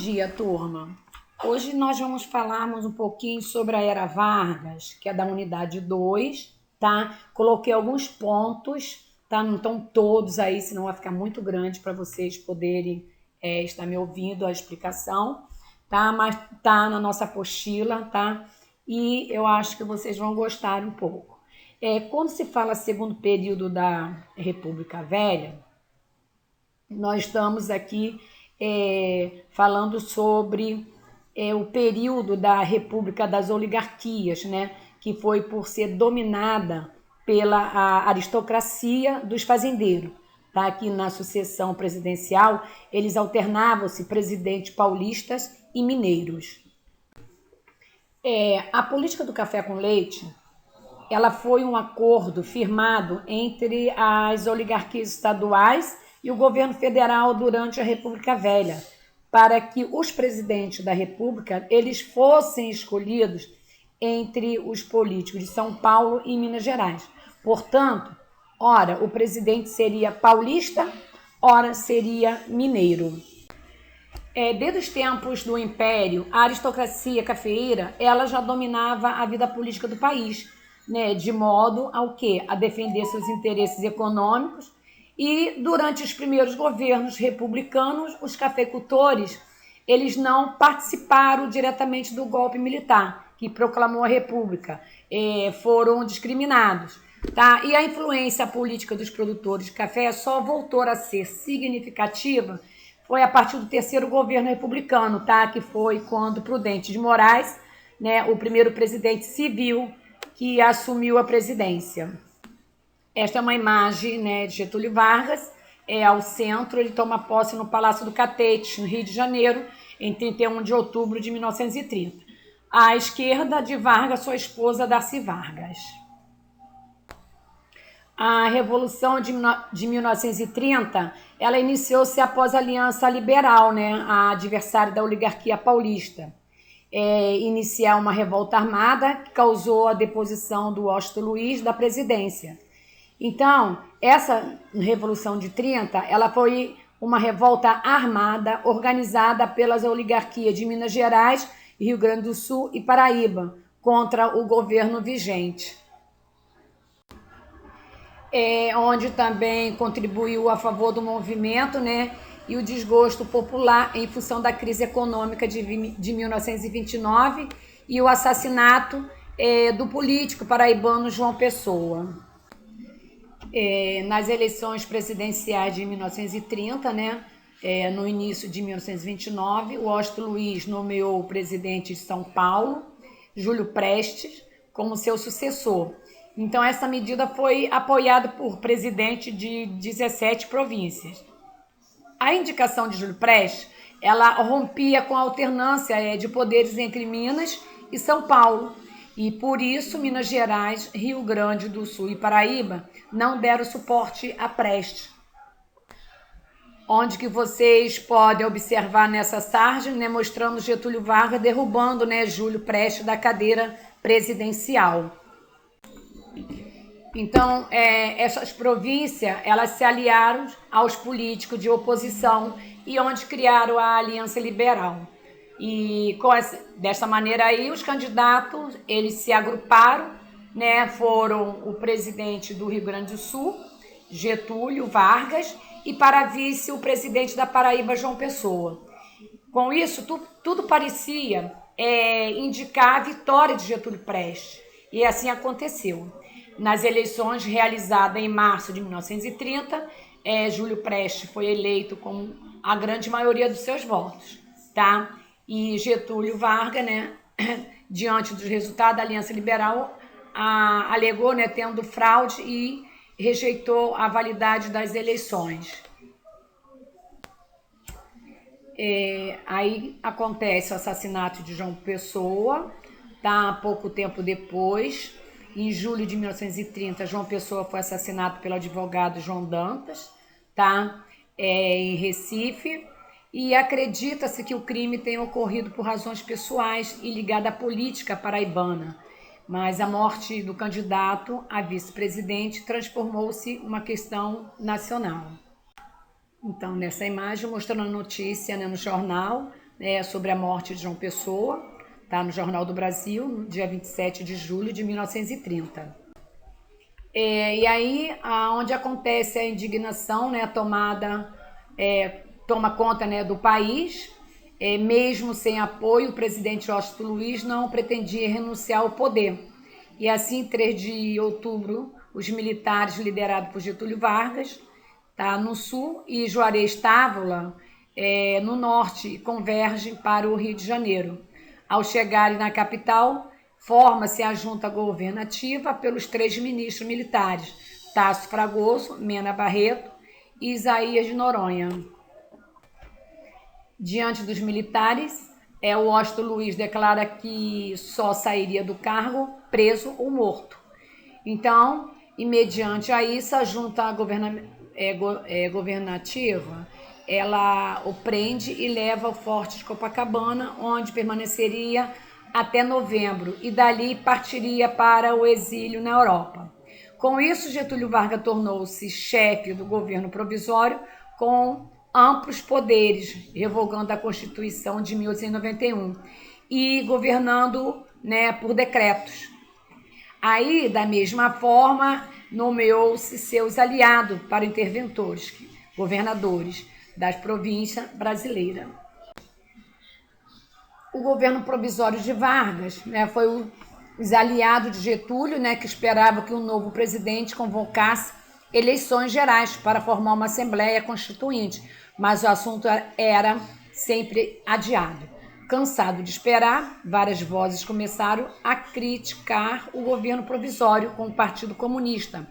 dia, turma. Hoje nós vamos falarmos um pouquinho sobre a Era Vargas, que é da unidade 2, tá? Coloquei alguns pontos, tá? Não estão todos aí, senão vai ficar muito grande para vocês poderem estar me ouvindo a explicação, tá? Mas tá na nossa apostila, tá? E eu acho que vocês vão gostar um pouco. Quando se fala segundo período da República Velha, nós estamos aqui falando sobre o período da República das Oligarquias, né, que foi por ser dominada pela aristocracia dos fazendeiros. Tá? Aqui na sucessão presidencial, eles alternavam-se presidentes paulistas e mineiros. A política do café com leite, ela foi um acordo firmado entre as oligarquias estaduais e o governo federal durante a República Velha, para que os presidentes da República eles fossem escolhidos entre os políticos de São Paulo e Minas Gerais. Portanto, ora o presidente seria paulista, ora seria mineiro. Desde os tempos do Império, a aristocracia cafeeira ela já dominava a vida política do país, né, de modo ao quê? A defender seus interesses econômicos. E durante os primeiros governos republicanos, os cafeicultores eles não participaram diretamente do golpe militar que proclamou a República, foram discriminados. Tá? E a influência política dos produtores de café só voltou a ser significativa foi a partir do terceiro governo republicano, tá? Que foi quando Prudente de Moraes, né, o primeiro presidente civil que assumiu a presidência. Esta é uma imagem, né, de Getúlio Vargas, ao centro, ele toma posse no Palácio do Catete, no Rio de Janeiro, em 31 de outubro de 1930. À esquerda de Vargas, sua esposa Darcy Vargas. A Revolução de 1930, ela iniciou-se após a Aliança Liberal, né, a adversária da oligarquia paulista, iniciar uma revolta armada que causou a deposição do Washington Luiz da presidência. Então, essa Revolução de 30, ela foi uma revolta armada organizada pelas oligarquias de Minas Gerais, Rio Grande do Sul e Paraíba contra o governo vigente. Onde também contribuiu a favor do movimento, né, e o desgosto popular em função da crise econômica de 1929 e o assassinato do político paraibano João Pessoa. Nas eleições presidenciais de 1930, né, no início de 1929, o Washington Luiz nomeou o presidente de São Paulo, Júlio Prestes, como seu sucessor. Então, essa medida foi apoiada por presidentes de 17 províncias. A indicação de Júlio Prestes, ela rompia com a alternância de poderes entre Minas e São Paulo. E, por isso, Minas Gerais, Rio Grande do Sul e Paraíba não deram suporte a Prestes. Onde que vocês podem observar nessa sarja, né, mostrando Getúlio Vargas derrubando, né, Júlio Prestes da cadeira presidencial. Então, essas províncias, elas se aliaram aos políticos de oposição e onde criaram a Aliança Liberal. E dessa maneira aí, os candidatos, eles se agruparam, né, foram o presidente do Rio Grande do Sul, Getúlio Vargas, e para vice o presidente da Paraíba, João Pessoa. Com isso, tudo parecia indicar a vitória de Getúlio Prestes, e assim aconteceu. Nas eleições realizadas em março de 1930, Júlio Prestes foi eleito com a grande maioria dos seus votos, tá? E Getúlio Vargas, né, diante dos resultados da Aliança Liberal, alegou, né, tendo fraude e rejeitou a validade das eleições. Aí acontece o assassinato de João Pessoa, tá? Pouco tempo depois. Em julho de 1930, João Pessoa foi assassinado pelo advogado João Dantas, tá? Em Recife, e acredita-se que o crime tenha ocorrido por razões pessoais e ligado à política paraibana, mas a morte do candidato a vice-presidente transformou-se em uma questão nacional. Então, nessa imagem, mostrando a notícia, né, no jornal, sobre a morte de João Pessoa, tá no Jornal do Brasil, no dia 27 de julho de 1930. E aí, onde acontece a indignação, né, toma conta, né, do país, mesmo sem apoio, o presidente Washington Luiz não pretendia renunciar ao poder. E assim, 3 de outubro, os militares liderados por Getúlio Vargas, tá, no sul, e Juarez Távora, no norte, convergem para o Rio de Janeiro. Ao chegarem na capital, forma-se a junta governativa pelos 3 ministros militares, Tasso Fragoso, Mena Barreto e Isaías de Noronha. Diante dos militares, o Washington Luiz declara que só sairia do cargo preso ou morto. Então, e mediante a isso, a junta governativa, ela o prende e leva ao Forte de Copacabana, onde permaneceria até novembro, e dali partiria para o exílio na Europa. Com isso, Getúlio Vargas tornou-se chefe do governo provisório com amplos poderes, revogando a Constituição de 1891 e governando, né, por decretos. Aí, da mesma forma, nomeou-se seus aliados para interventores, governadores das províncias brasileiras. O governo provisório de Vargas, né, foi os aliados de Getúlio, né, que esperava que o novo presidente convocasse eleições gerais para formar uma Assembleia Constituinte, mas o assunto era sempre adiado. Cansado de esperar, várias vozes começaram a criticar o governo provisório com o Partido Comunista.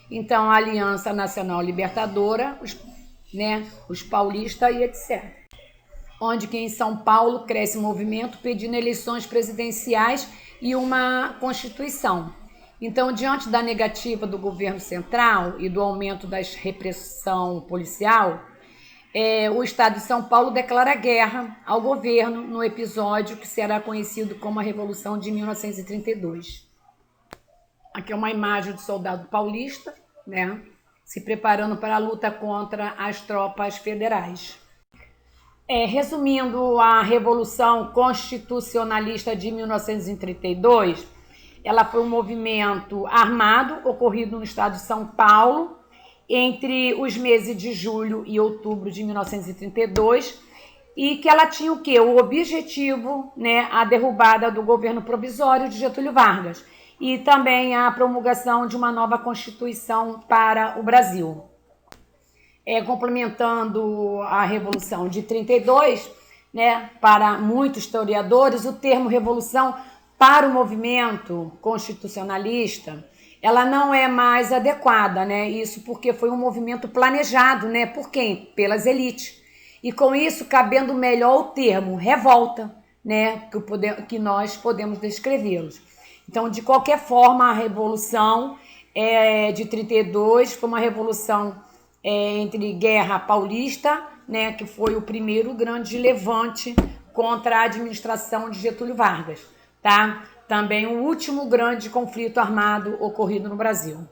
Então, a Aliança Nacional Libertadora, os paulistas e etc. Onde que em São Paulo cresce um movimento pedindo eleições presidenciais e uma Constituição. Então, diante da negativa do governo central e do aumento da repressão policial, o Estado de São Paulo declara guerra ao governo no episódio que será conhecido como a Revolução de 1932. Aqui é uma imagem do soldado paulista, né, se preparando para a luta contra as tropas federais. Resumindo, a Revolução Constitucionalista de 1932, ela foi um movimento armado ocorrido no estado de São Paulo entre os meses de julho e outubro de 1932, e que ela tinha o quê? O objetivo, né, a derrubada do governo provisório de Getúlio Vargas e também a promulgação de uma nova Constituição para o Brasil. Complementando a Revolução de 32, né, para muitos historiadores, o termo revolução para o movimento constitucionalista, ela não é mais adequada, né? Isso porque foi um movimento planejado, né? Por quem? Pelas elites. E com isso, cabendo melhor o termo revolta, né? Que nós podemos descrevê-los. Então, de qualquer forma, a Revolução de 32 foi uma revolução entre Guerra Paulista, né? Que foi o primeiro grande levante contra a administração de Getúlio Vargas, tá? Também o último grande conflito armado ocorrido no Brasil.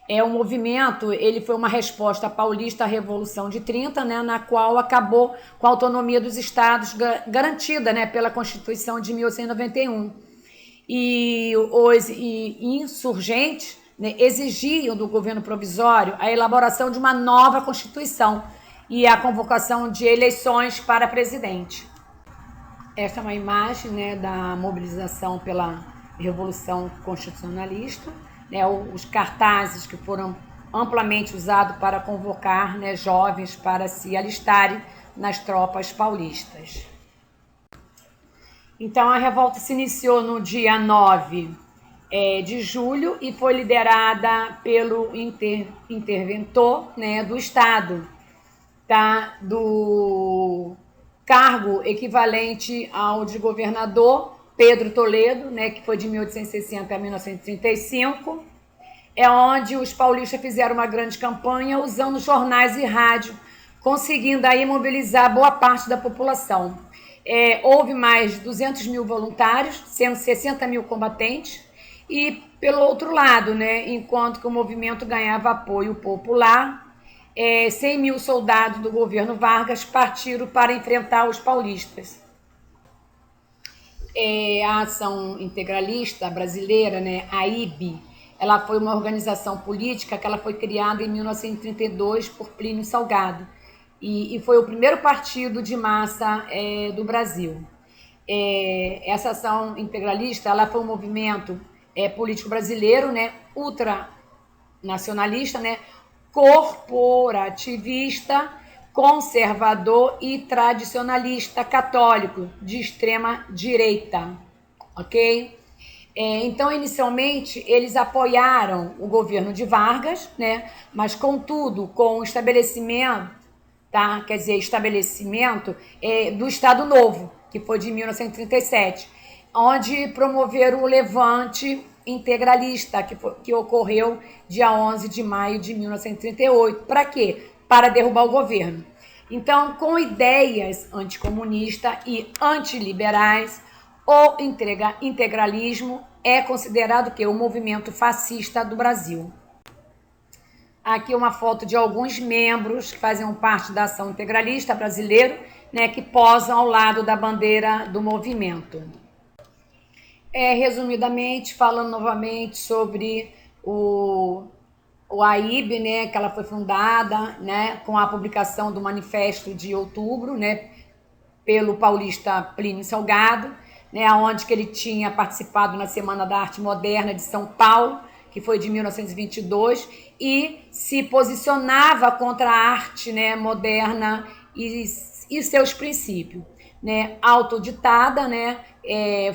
O movimento, ele foi uma resposta paulista à Revolução de 30, né, na qual acabou com a autonomia dos estados garantida, né, pela Constituição de 1891. E os insurgentes, né, exigiam do governo provisório a elaboração de uma nova Constituição e a convocação de eleições para presidente. Essa é uma imagem, né, da mobilização pela Revolução Constitucionalista, né, os cartazes que foram amplamente usados para convocar, né, jovens para se alistarem nas tropas paulistas. Então, a revolta se iniciou no dia 9 de julho e foi liderada pelo interventor, né, do Estado, tá, do cargo equivalente ao de governador, Pedro Toledo, né, que foi de 1860 a 1935, onde os paulistas fizeram uma grande campanha usando jornais e rádio, conseguindo aí mobilizar boa parte da população. Houve mais de 200 mil voluntários, sendo 60 mil combatentes, e pelo outro lado, né, enquanto que o movimento ganhava apoio popular, 100 mil soldados do governo Vargas partiram para enfrentar os paulistas. A Ação Integralista Brasileira, né, a AIB, ela foi uma organização política que ela foi criada em 1932 por Plínio Salgado e foi o primeiro partido de massa do Brasil. Essa ação integralista ela foi um movimento político brasileiro, né, ultranacionalista, né, corporativista, conservador e tradicionalista católico de extrema direita, ok? Então, inicialmente, eles apoiaram o governo de Vargas, né? Mas, contudo, com o estabelecimento, tá? Quer dizer, estabelecimento do Estado Novo, que foi de 1937, onde promoveram o levante integralista, que ocorreu dia 11 de maio de 1938. Para quê? Para derrubar o governo. Então, com ideias anticomunistas e antiliberais, o integralismo é considerado que o movimento fascista do Brasil. Aqui uma foto de alguns membros que faziam parte da Ação Integralista Brasileira, né, que posam ao lado da bandeira do movimento. Resumidamente, falando novamente sobre o AIB, né, que ela foi fundada, né, com a publicação do Manifesto de Outubro, né, pelo paulista Plínio Salgado, né, onde que ele tinha participado na Semana da Arte Moderna de São Paulo, que foi de 1922, e se posicionava contra a arte, né, moderna e seus princípios. Né, autoditada, né,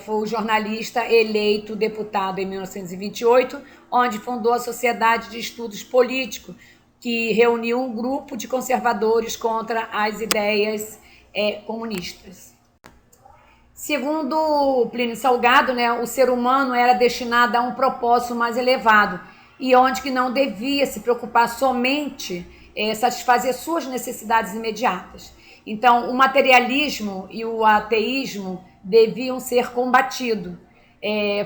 foi o jornalista eleito deputado em 1928, onde fundou a Sociedade de Estudos Políticos, que reuniu um grupo de conservadores contra as ideias comunistas. Segundo Plínio Salgado, né, o ser humano era destinado a um propósito mais elevado e onde que não devia se preocupar somente satisfazer suas necessidades imediatas. Então, o materialismo e o ateísmo deviam ser combatidos.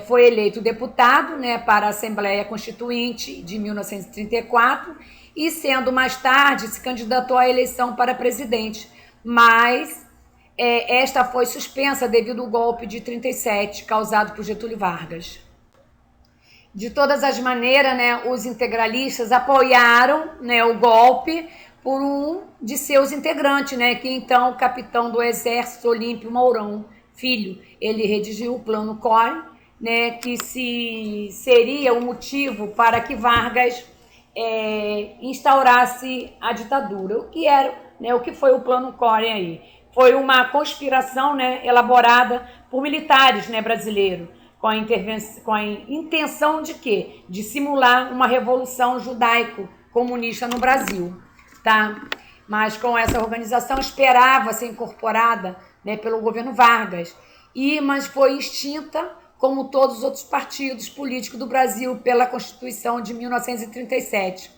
Foi eleito deputado, né, para a Assembleia Constituinte de 1934 e, sendo mais tarde, se candidatou à eleição para presidente, mas esta foi suspensa devido ao golpe de 37 causado por Getúlio Vargas. De todas as maneiras, né, os integralistas apoiaram, né, o golpe por um de seus integrantes, né, que então o capitão do Exército Olímpio Mourão Filho, ele redigiu o Plano Collor, né, que seria o motivo para que Vargas instaurasse a ditadura. O que era, né, o que foi o Plano Collor aí? Foi uma conspiração, né, elaborada por militares, né, brasileiros, com a intenção de quê? De simular uma revolução judaico-comunista no Brasil, tá? Mas com essa organização esperava ser incorporada, né, pelo governo Vargas, mas foi extinta, como todos os outros partidos políticos do Brasil, pela Constituição de 1937.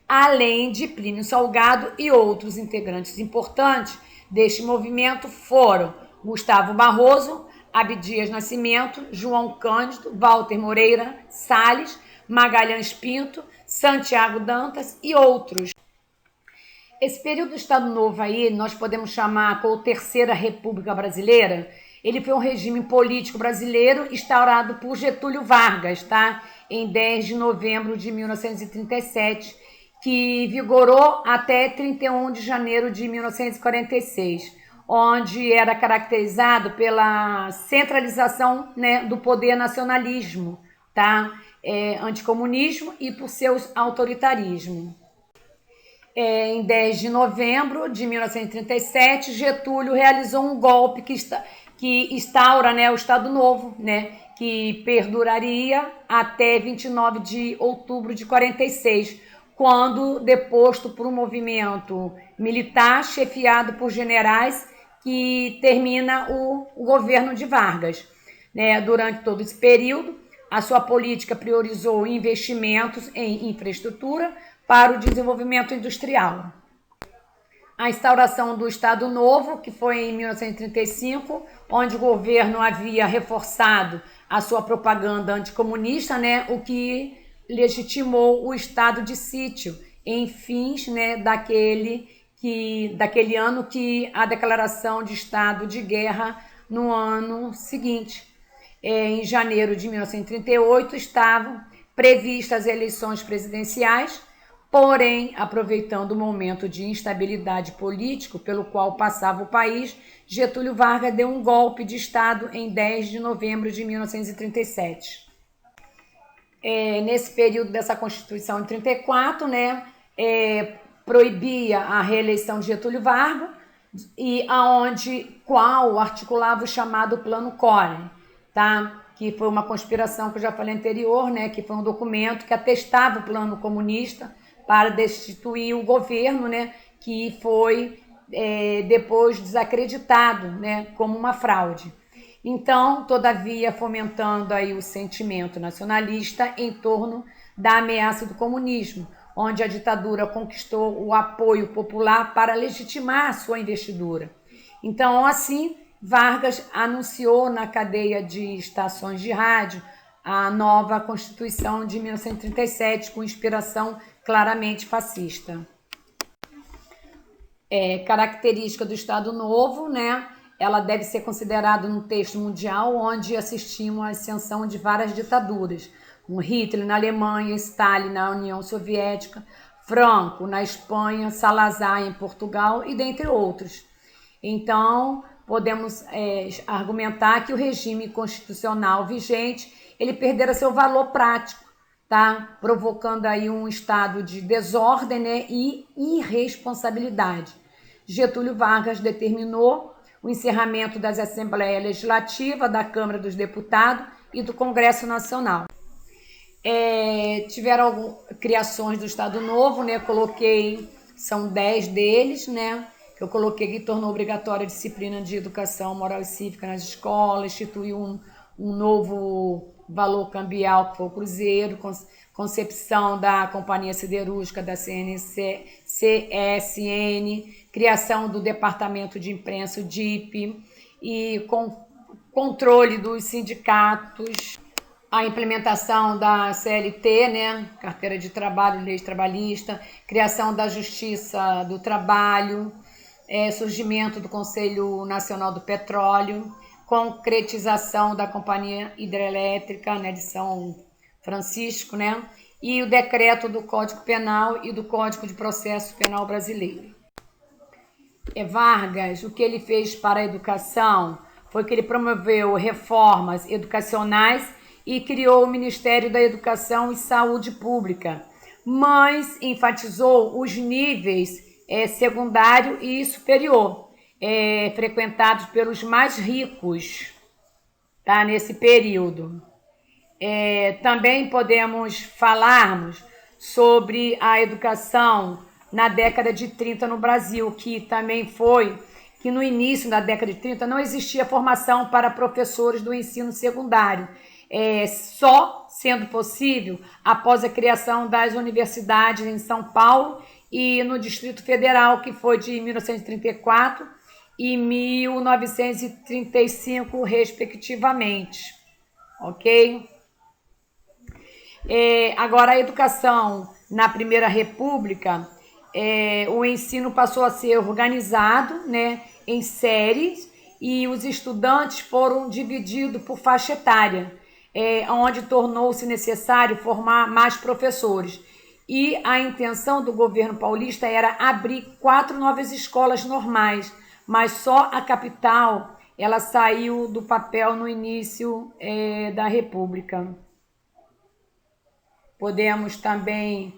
Além de Plínio Salgado e outros integrantes importantes deste movimento foram Gustavo Barroso, Abdias Nascimento, João Cândido, Walter Moreira Salles, Magalhães Pinto, Santiago Dantas e outros. Esse período do Estado Novo aí, nós podemos chamar como Terceira República Brasileira. Ele foi um regime político brasileiro instaurado por Getúlio Vargas, tá? Em 10 de novembro de 1937, que vigorou até 31 de janeiro de 1946, onde era caracterizado pela centralização, né, do poder nacionalismo, tá? Anticomunismo e por seus autoritarismo. Em 10 de novembro de 1937, Getúlio realizou um golpe que instaura, né, o Estado Novo, né, que perduraria até 29 de outubro de 46, quando deposto por um movimento militar chefiado por generais que termina o governo de Vargas. Né, durante todo esse período, a sua política priorizou investimentos em infraestrutura para o desenvolvimento industrial. A instauração do Estado Novo, que foi em 1935, onde o governo havia reforçado a sua propaganda anticomunista, né, o que legitimou o estado de sítio em fins, né, daquele ano que a declaração de estado de guerra no ano seguinte. Em janeiro de 1938 estavam previstas as eleições presidenciais, porém, aproveitando o momento de instabilidade político pelo qual passava o país, Getúlio Vargas deu um golpe de Estado em 10 de novembro de 1937. Nesse período dessa Constituição de 34, né, proibia a reeleição de Getúlio Vargas, e qual articulava o chamado Plano Collor, tá? Que foi uma conspiração que eu já falei anterior, né? Que foi um documento que atestava o plano comunista para destituir o governo, né? Que foi depois desacreditado, né? Como uma fraude. Então, todavia, fomentando aí o sentimento nacionalista em torno da ameaça do comunismo, onde a ditadura conquistou o apoio popular para legitimar a sua investidura. Então, assim, Vargas anunciou na cadeia de estações de rádio a nova Constituição de 1937, com inspiração claramente fascista. Característica do Estado Novo, né? Ela deve ser considerada um texto mundial onde assistimos à ascensão de várias ditaduras, como Hitler na Alemanha, Stalin na União Soviética, Franco na Espanha, Salazar em Portugal e dentre outros. Então, podemos argumentar que o regime constitucional vigente ele perdera seu valor prático, tá? Provocando aí um estado de desordem, né, e irresponsabilidade. Getúlio Vargas determinou o encerramento das Assembleias Legislativas, da Câmara dos Deputados e do Congresso Nacional. Tiveram criações do Estado Novo, né? São 10 deles, né? Eu coloquei que tornou obrigatória a disciplina de educação moral e cívica nas escolas, instituiu um novo valor cambial, que foi o cruzeiro, concepção da Companhia Siderúrgica, da CSN, criação do Departamento de Imprensa, o DIP, e controle dos sindicatos, a implementação da CLT, né, Carteira de Trabalho, Lei Trabalhista, criação da Justiça do Trabalho, surgimento do Conselho Nacional do Petróleo, concretização da Companhia Hidrelétrica, né, de São Francisco, né, e o decreto do Código Penal e do Código de Processo Penal Brasileiro. Vargas, o que ele fez para a educação foi que ele promoveu reformas educacionais e criou o Ministério da Educação e Saúde Pública, mas enfatizou os níveis secundário e superior, frequentados pelos mais ricos, tá, nesse período. Também podemos falarmos sobre a educação na década de 30 no Brasil, que também foi que no início da década de 30 não existia formação para professores do ensino secundário, só sendo possível após a criação das universidades em São Paulo e no Distrito Federal, que foi de 1934 e 1935, respectivamente. Ok? Agora, a educação na Primeira República, o ensino passou a ser organizado, né, em séries, e os estudantes foram divididos por faixa etária, onde tornou-se necessário formar mais professores. E a intenção do governo paulista era abrir 4 novas escolas normais, mas só a capital ela saiu do papel no início da República. Podemos também